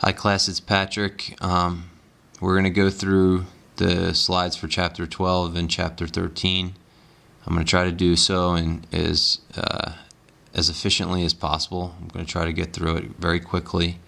Hi class, it's Patrick. We're going to go through the slides for Chapter 12 and Chapter 13. I'm going to try to do so in as efficiently as possible. I'm going to try to get through it very quickly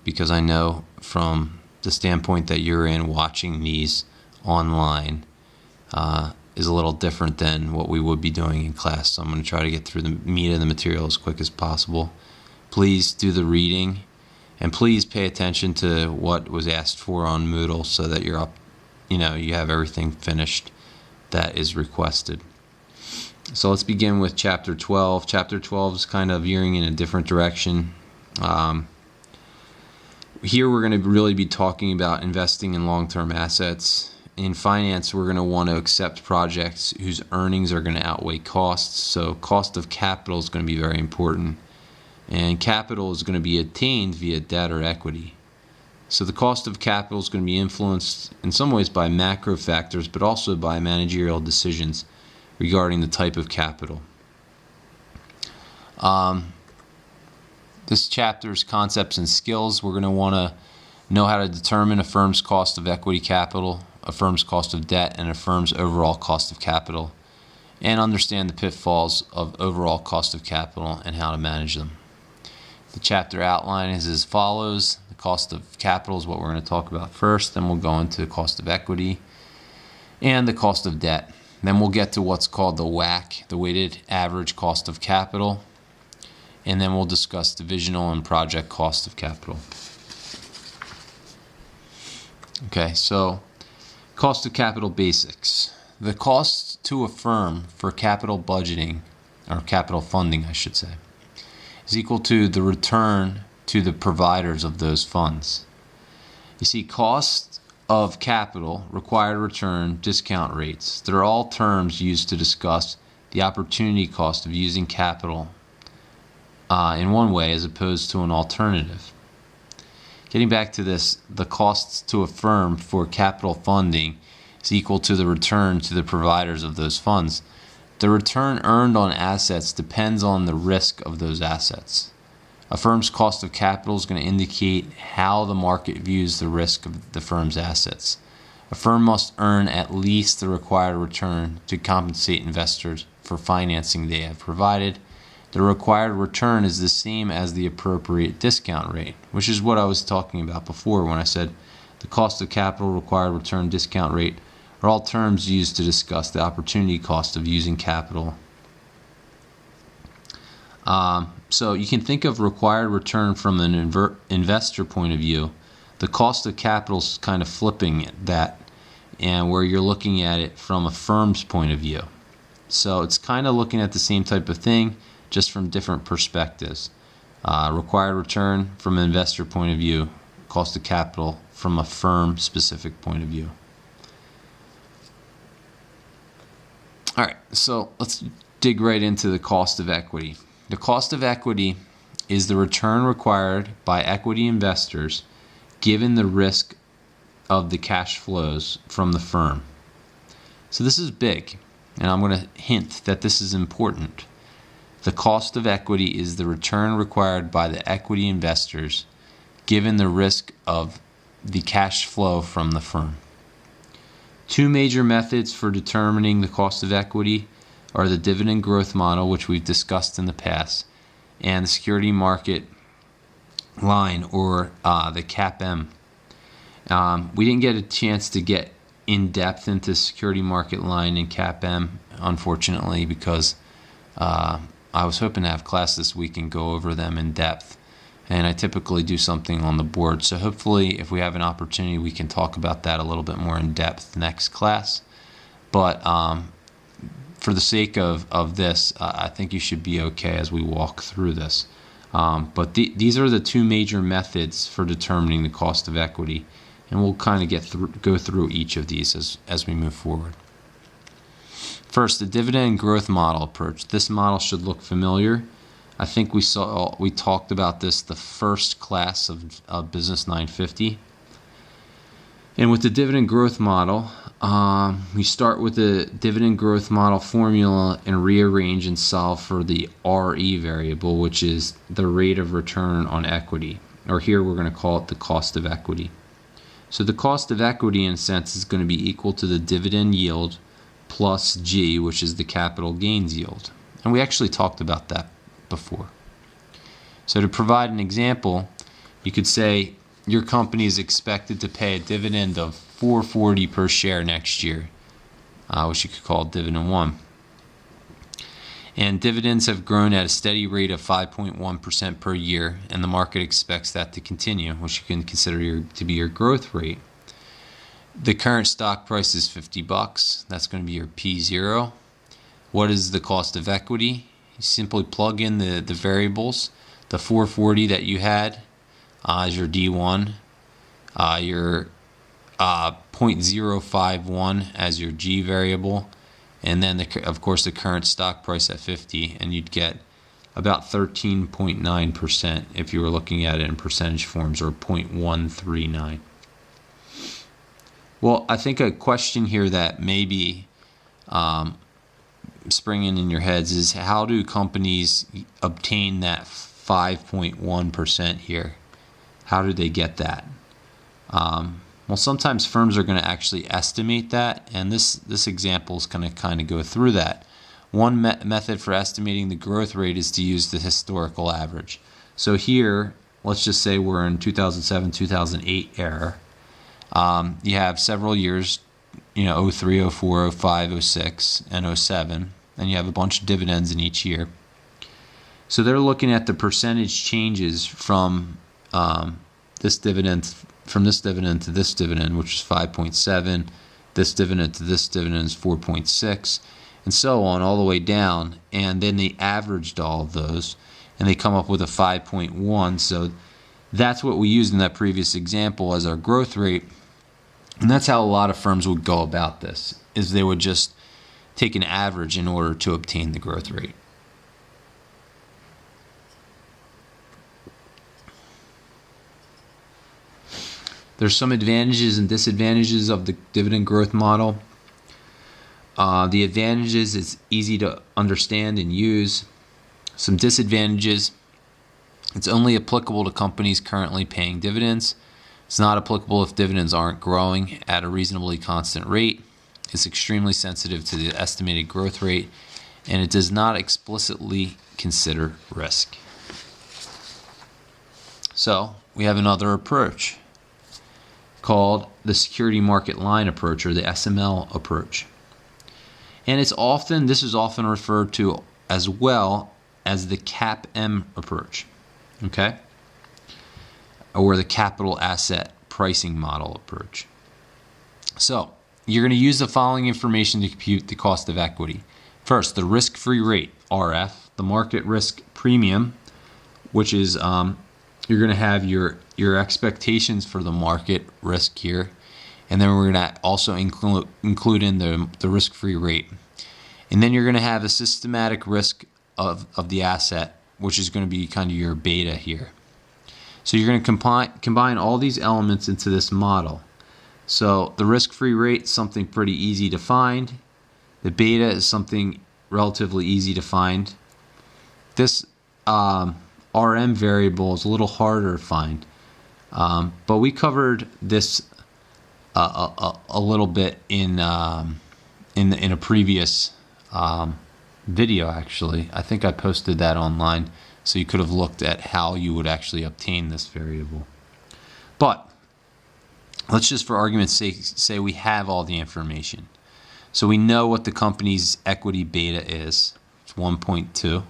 because I know from the standpoint that you're in, watching these online is a little different than what we would be doing in class. So I'm going to try to get through the meat of the material as quick as possible. Please do the reading. And please pay attention to what was asked for on Moodle so that you're up, you have everything finished that is requested. So let's begin with Chapter 12. Chapter 12 is kind of veering in a different direction. Here we're going to really be talking about investing in long-term assets. In finance, we're going to want to accept projects whose earnings are going to outweigh costs. So cost of capital is going to be very important. And capital is going to be attained via debt or equity. So the cost of capital is going to be influenced in some ways by macro factors, but also by managerial decisions regarding the type of capital. This chapter's concepts and skills. We're going to want to know how to determine a firm's cost of equity capital, a firm's cost of debt, and a firm's overall cost of capital, and understand the pitfalls of overall cost of capital and how to manage them. The chapter outline is as follows. The cost of capital is what we're going to talk about first. Then we'll go into the cost of equity and the cost of debt. Then we'll get to what's called the WACC, the weighted average cost of capital. And then we'll discuss divisional and project cost of capital. Okay, so cost of capital basics. The cost to a firm for capital budgeting, or capital funding, I should say, is equal to the return to the providers of those funds. You see, cost of capital, required return, discount rates, they're all terms used to discuss the opportunity cost of using capital in one way as opposed to an alternative. Getting back to this, the costs to a firm for capital funding is equal to the return to the providers of those funds. The return earned on assets depends on the risk of those assets. A firm's cost of capital is going to indicate how the market views the risk of the firm's assets. A firm must earn at least the required return to compensate investors for financing they have provided. The required return is the same as the appropriate discount rate, which is what I was talking about before when I said the cost of capital, required return, discount rate are all terms used to discuss the opportunity cost of using capital. So you can think of required return from an investor point of view. The cost of capital is kind of flipping that, and where you're looking at it from a firm's point of view. So it's kind of looking at the same type of thing, just from different perspectives. Required return from an investor point of view, cost of capital from a firm-specific point of view. All right, so let's dig right into the cost of equity. The cost of equity is the return required by equity investors given the risk of the cash flows from the firm. So this is big, and I'm going to hint that this is important. The cost of equity is the return required by the equity investors given the risk of the cash flow from the firm. Two major methods for determining the cost of equity are the dividend growth model, which we've discussed in the past, and the security market line, or the CAPM. We didn't get a chance to get in depth into security market line and CAPM, unfortunately, because I was hoping to have class this week and go over them in depth. And I typically do something on the board. So hopefully, if we have an opportunity, we can talk about that a little bit more in depth next class. But for the sake of this, I think you should be okay as we walk through this. But these are the two major methods for determining the cost of equity. And we'll kind of go through each of these as we move forward. First, the dividend growth model approach. This model should look familiar. I think we talked about this the first class of Business 950. And with the dividend growth model, we start with the dividend growth model formula and rearrange and solve for the RE variable, which is the rate of return on equity. or here we're going to call it the cost of equity. So the cost of equity, in a sense, is going to be equal to the dividend yield plus G, which is the capital gains yield. And we actually talked about that before. So to provide an example, you could say your company is expected to pay a dividend of $4.40 per share next year, which you could call dividend 1. And dividends have grown at a steady rate of 5.1% per year, and the market expects that to continue, which you can consider to be your growth rate. The current stock price is $50. That's going to be your P0. What is the cost of equity? You simply plug in the variables. The 440 that you had is your D1, your 0.051 as your G variable, and then of course the current stock price at 50, and you'd get about 13.9% if you were looking at it in percentage forms, or 0.139. Well, I think a question here that may be springing in your heads is, how do companies obtain that 5.1% here? How do they get that? Well, sometimes firms are going to actually estimate that, and this example is going to kind of go through that. One method for estimating the growth rate is to use the historical average. So here, let's just say we're in 2007, 2008 era. You have several years, 03, 04, 05, 06, and 07, and you have a bunch of dividends in each year. So they're looking at the percentage changes from this dividend to this dividend, which is 5.7, this dividend to this dividend is 4.6, and so on all the way down. And then they averaged all of those, and they come up with a 5.1. So that's what we used in that previous example as our growth rate. And that's how a lot of firms would go about this, is they would just take an average in order to obtain the growth rate. There's some advantages and disadvantages of the dividend growth model. The advantages is easy to understand and use. Some disadvantages: it's only applicable to companies currently paying dividends. It's not applicable if dividends aren't growing at a reasonably constant rate. It's extremely sensitive to the estimated growth rate, and it does not explicitly consider risk. So we have another approach called the security market line approach, or the SML approach. And this is often referred to as well as the CAPM approach, okay? Or the capital asset pricing model approach. So you're going to use the following information to compute the cost of equity. First, the risk-free rate, RF, the market risk premium, which is you're going to have your expectations for the market risk here, and then we're going to also include in the risk-free rate. And then you're going to have a systematic risk of the asset, which is going to be kind of your beta here. So you're going to combine all these elements into this model. So the risk-free rate is something pretty easy to find. The beta is something relatively easy to find. This RM variable is a little harder to find, but we covered this a little bit in a previous video. Actually, I think I posted that online, so you could have looked at how you would actually obtain this variable. But let's just, for argument's sake, say we have all the information. So we know what the company's equity beta is. It's 1.2.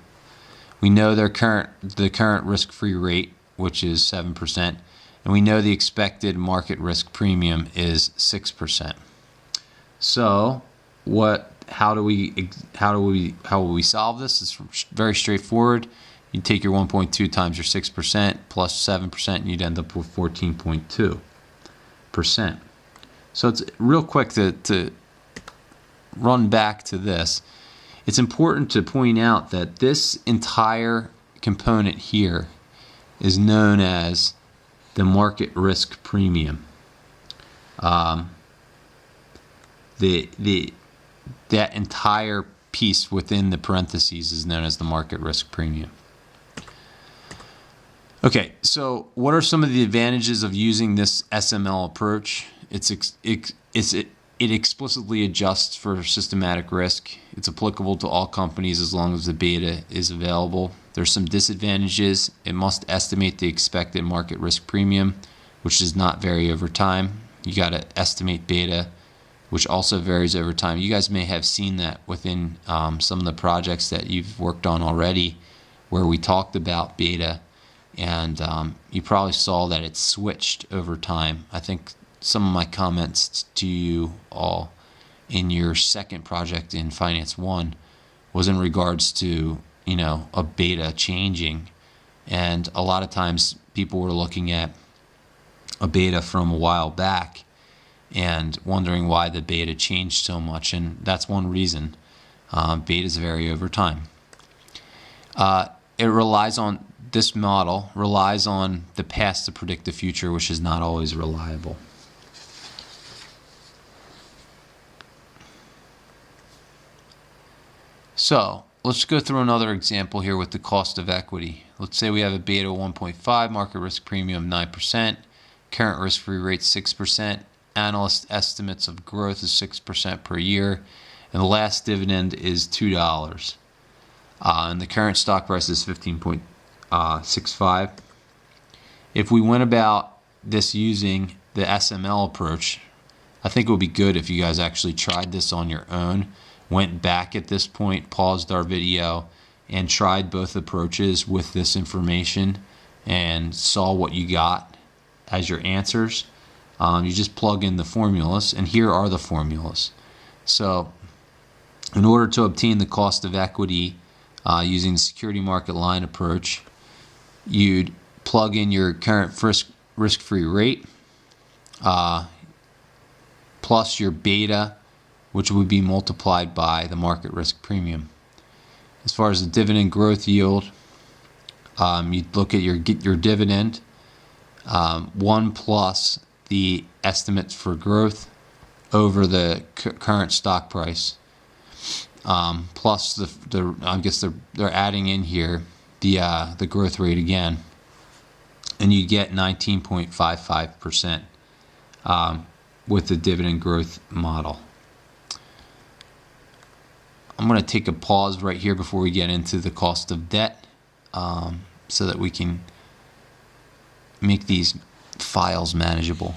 We know the current risk-free rate, which is 7%, and we know the expected market risk premium is 6%. So how will we solve this? It's very straightforward. You take your 1.2 times your 6% plus 7%, and you'd end up with 14.2%. So it's real quick to run back to this. It's important to point out that this entire component here is known as the market risk premium. That entire piece within the parentheses is known as the market risk premium. Okay, so what are some of the advantages of using this SML approach? It explicitly adjusts for systematic risk. It's applicable to all companies as long as the beta is available. There's some disadvantages. It must estimate the expected market risk premium, which does not vary over time. You got to estimate beta, which also varies over time. You guys may have seen that within some of the projects that you've worked on already, where we talked about beta, and you probably saw that it switched over time. I think some of my comments to you all in your second project in Finance 1 was in regards to, a beta changing. And a lot of times people were looking at a beta from a while back and wondering why the beta changed so much. And that's one reason. Betas vary over time. This model relies on the past to predict the future, which is not always reliable. So let's go through another example here with the cost of equity. Let's say we have a beta of 1.5, market risk premium 9%, current risk-free rate 6%, analyst estimates of growth is 6% per year, and the last dividend is $2. And the current stock price is 15.65. If we went about this using the SML approach, I think it would be good if you guys actually tried this on your own, went back at this point, paused our video, and tried both approaches with this information and saw what you got as your answers. You just plug in the formulas, and here are the formulas. So in order to obtain the cost of equity using the security market line approach, you'd plug in your current risk-free rate plus your beta, which would be multiplied by the market risk premium. As far as the dividend growth yield, you'd look at your dividend, 1 plus the estimates for growth over the current stock price, plus I guess they're adding in here the growth rate again, and you get 19.55% with the dividend growth model. I'm going to take a pause right here before we get into the cost of debt, so that we can make these files manageable.